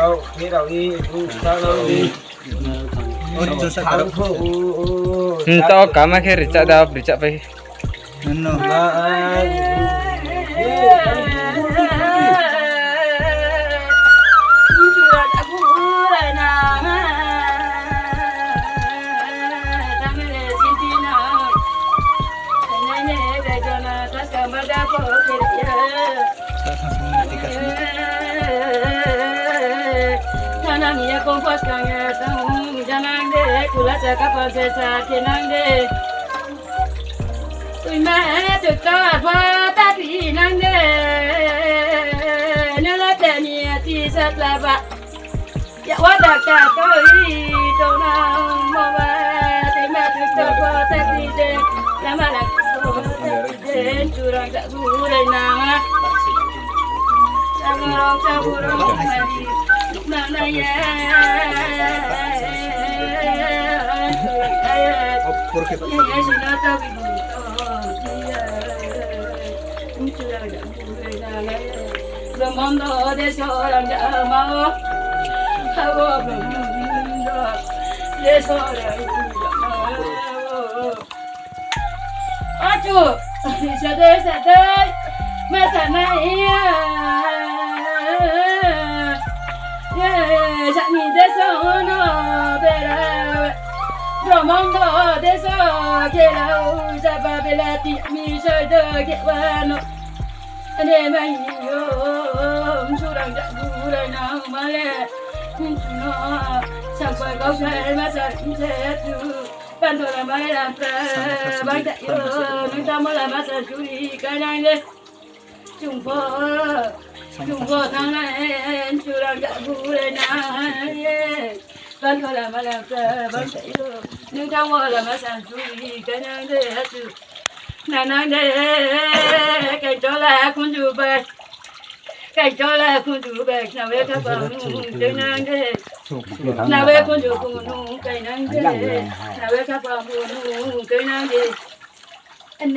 bao khi đầu đi sao đâu đi tao cả mấy cái rich ada rich apa no con phát càng tông gia năng đê kula sa các con sẽ sa thiên năng đê tụi mẹ tụi ta và ta thì năng đê nếu là tên nhỉ thì rất là vạ dạ quá đặc cả tôi đâu nào mà ba tụi mẹ tụi ta và ta thì đê làm mà là cô ta thì đê chú rằng đã vui đây nào cha vui rồi Nana ya, porque Mundo de soram llamado, hago mundo de soram llamado. Achu, se te, me sanaya. Dạ nhìn thế sao nó về đâu rồi mong đó thế sao kia đâu ra ba về là tiệm mi chơi đời kia ba nó anh em yêu chú đang dạy vui đời nào mà lẽ nó chẳng phải có thể mà sao thế chứ ban đầu là mai làm ra ban tại yêu chúng ta mới làm mà sao chú đi cái này đi chúng phở thằng này chú đang dạy vui đời nào ban thôi là mà làm ban chạy rồi nhưng trong mơ là mà sản xuất gì cái năng để hết sự năng để cái cho là con chú bạch cái cho là con chú bạch nào về các bạn cái năng để nào về con chú con cái năng để nào về các bạn cái năng để anh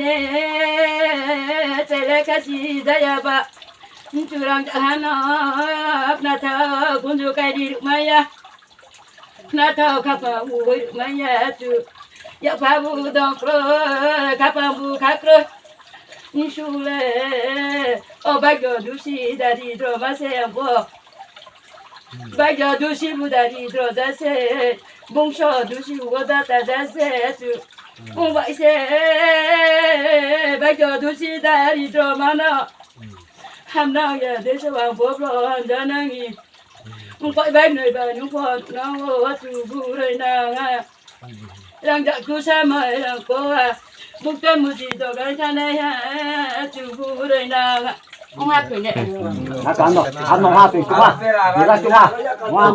sẽ lấy cái gì ra ba chú đang ăn nó na thao con chú cái đi được mấy à na thao khắp vui mấy à chú ya phá bu đông rồi khắp bu khắp rồi như chú lệ ở bây giờ chú sĩ đã đi rồi mà xem vô bây giờ chú sĩ bu đã đi rồi ra xe bung sờ chú sĩ bu đã ra xe chú bung vậy xe bây giờ chú sĩ đã đi rồi mà nó ham nào giờ để cho bạn phố rồi cho nó nghỉ không phải bên này bên không phải nó chú bu đây nào à đang dạy chú sa mày là cô à bút tên một gì đó cái cha này ha chú bu đây nào à ông hát cười nhẹ hát cán rồi hát nó hát thì cũng à người ta cũng à